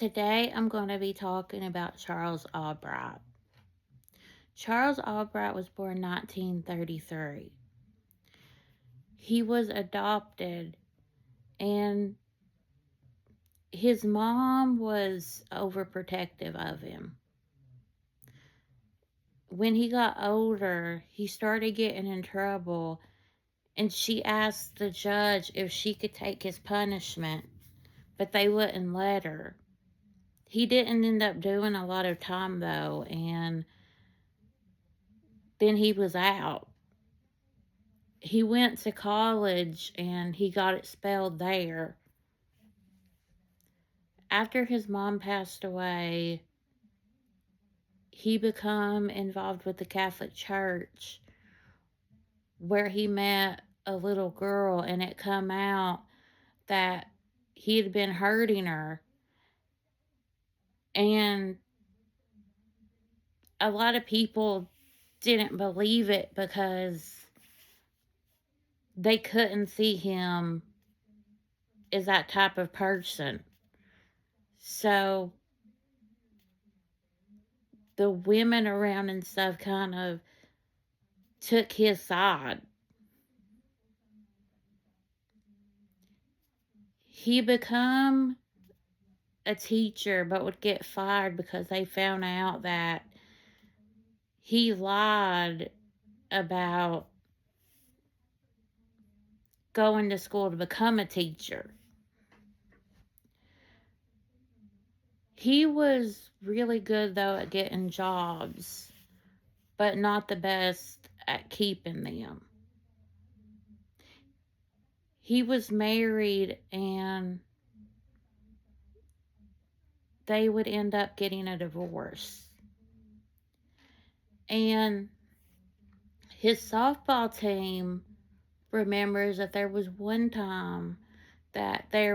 Today I'm going to be talking about Charles Albright. Charles Albright was born 1933. He was adopted, and his mom was overprotective of him. When he got older, he started getting in trouble, and she asked the judge if she could take his punishment, but they wouldn't let her. He didn't end up doing a lot of time, though, and then he was out. He went to college and he got expelled there. After his mom passed away, he became involved with the Catholic Church, where he met a little girl, and it come out that he had been hurting her. And a lot of people didn't believe it because they couldn't see him as that type of person. So the women around and stuff kind of took his side. He become a teacher but would get fired because they found out that he lied about going to school to become a teacher. He was really good though at getting jobs, but not the best at keeping them. He was married and they would end up getting a divorce. And his softball team remembers that there was one time that they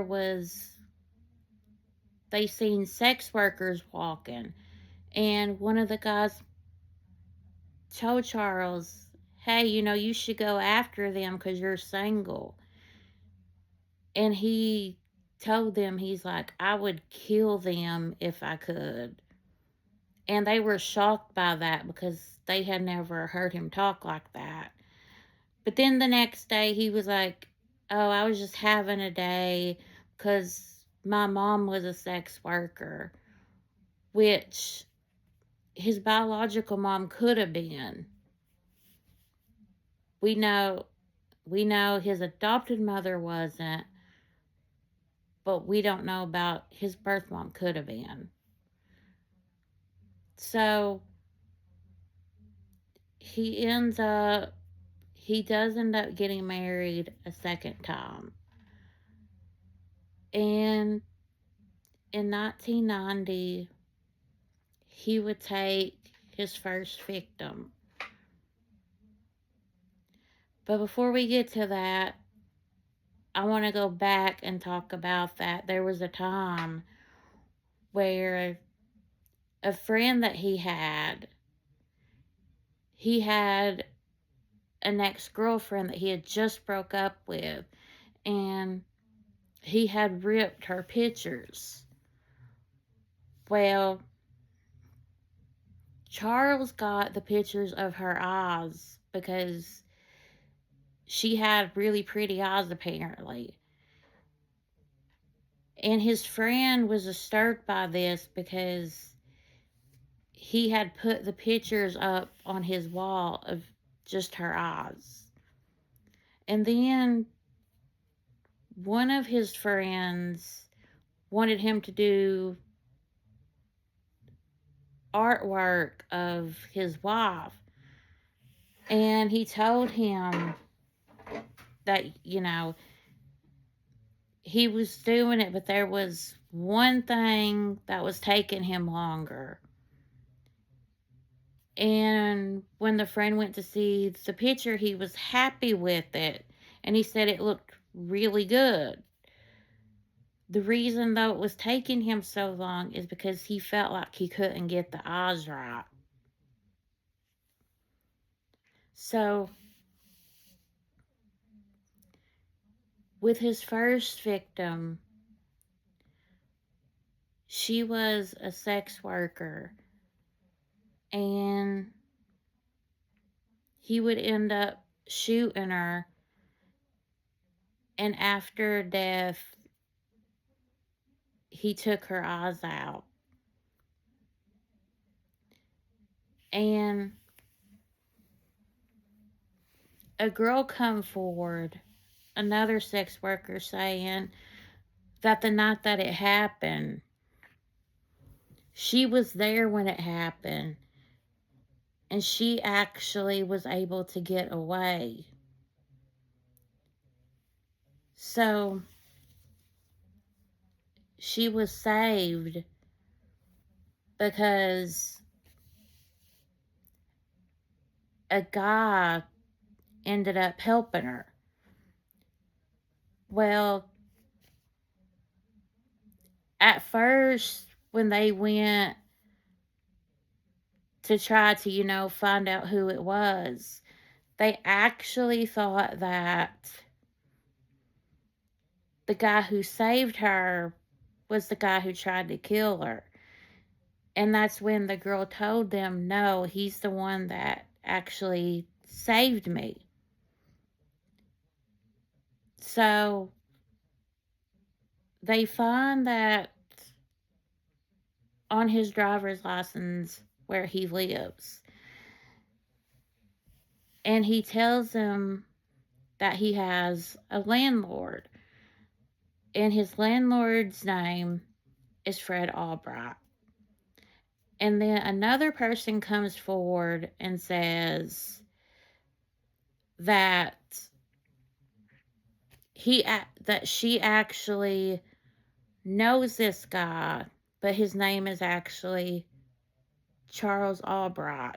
seen sex workers walking, and one of the guys told Charles, hey, you should go after them because you're single. And he told them, he's like, I would kill them if I could. And they were shocked by that because they had never heard him talk like that. But then the next day he was like, oh, I was just having a day because my mom was a sex worker, which his biological mom could have been. We know his adopted mother wasn't, but we don't know about his birth mom could have been. So he does end up getting married a second time. And in 1990, he would take his first victim. But before we get to that, I want to go back and talk about that. There was a time where a friend that he had an ex-girlfriend that he had just broke up with, and he had ripped her pictures. Well, Charles got the pictures of her eyes because she had really pretty eyes, apparently. And his friend was disturbed by this because he had put the pictures up on his wall of just her eyes. And then one of his friends wanted him to do artwork of his wife. And he told him that, he was doing it, but there was one thing that was taking him longer. And when the friend went to see the picture, he was happy with it. And he said it looked really good. The reason, though, it was taking him so long is because he felt like he couldn't get the eyes right. So, with his first victim, She was a sex worker, and he would end up shooting her, and after death, he took her eyes out. And a girl come forward, another sex worker, saying that the night that it happened, she was there when it happened, and she actually was able to get away. So she was saved because a guy ended up helping her. Well, at first, when they went to try to, find out who it was, they actually thought that the guy who saved her was the guy who tried to kill her. And that's when the girl told them, no, he's the one that actually saved me. So they find that on his driver's license where he lives. And he tells them that he has a landlord. And his landlord's name is Fred Albright. And then another person comes forward and says that she actually knows this guy, but his name is actually Charles Albright.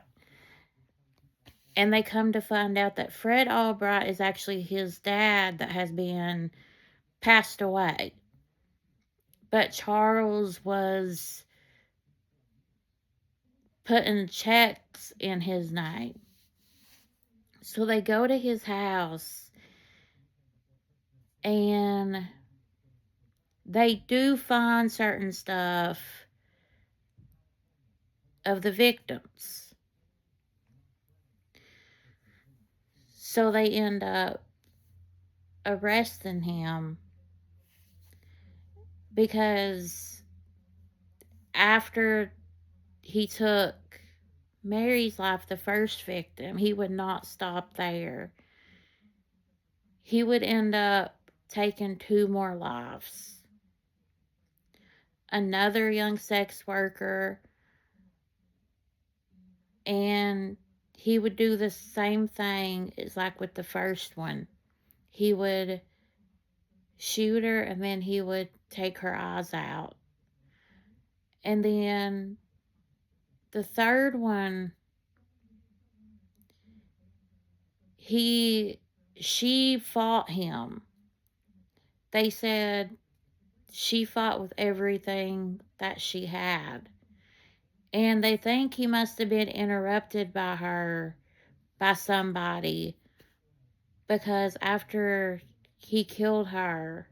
And they come to find out that Fred Albright is actually his dad that has been passed away. But Charles was putting checks in his name. So they go to his house, and they do find certain stuff of the victims. So they end up arresting him because after he took Mary's life, the first victim, he would not stop there. He would end up taking 2 more lives. Another young sex worker, and he would do the same thing as like with the first one. He would shoot her, and then he would take her eyes out. And then the third one, she fought him. They said she fought with everything that she had. And they think he must have been interrupted by somebody, because after he killed her,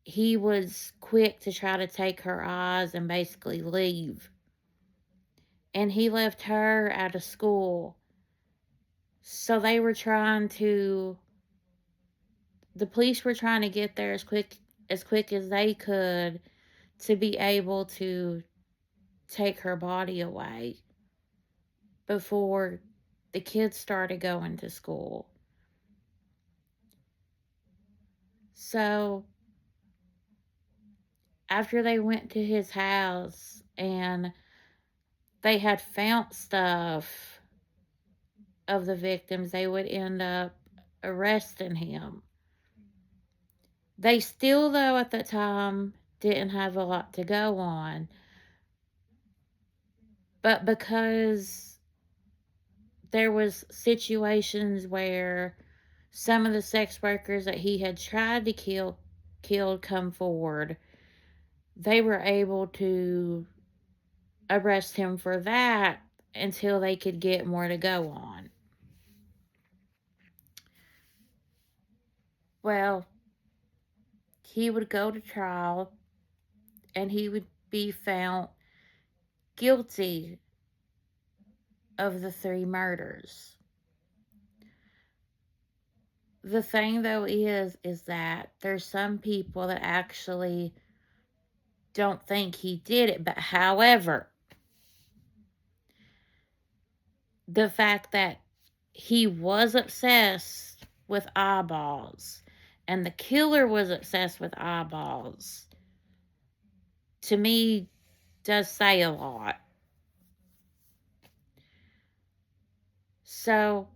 he was quick to try to take her eyes and basically leave. And he left her out of school. So the police were trying to get there as quick as they could to be able to take her body away before the kids started going to school. So after they went to his house and they had found stuff of the victims, they would end up arresting him. They still, though, at the time, didn't have a lot to go on. But because there was situations where some of the sex workers that he had tried to killed come forward, they were able to arrest him for that until they could get more to go on. Well, he would go to trial, and he would be found guilty of the 3 murders. The thing though is that there's some people that actually don't think he did it, but however, the fact that he was obsessed with eyeballs and the killer was obsessed with eyeballs, to me, does say a lot. So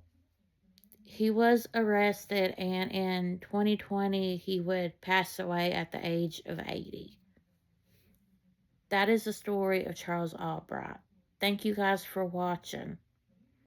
he was arrested, and in 2020 he would pass away at the age of 80. That is the story of Charles Albright. Thank you guys for watching.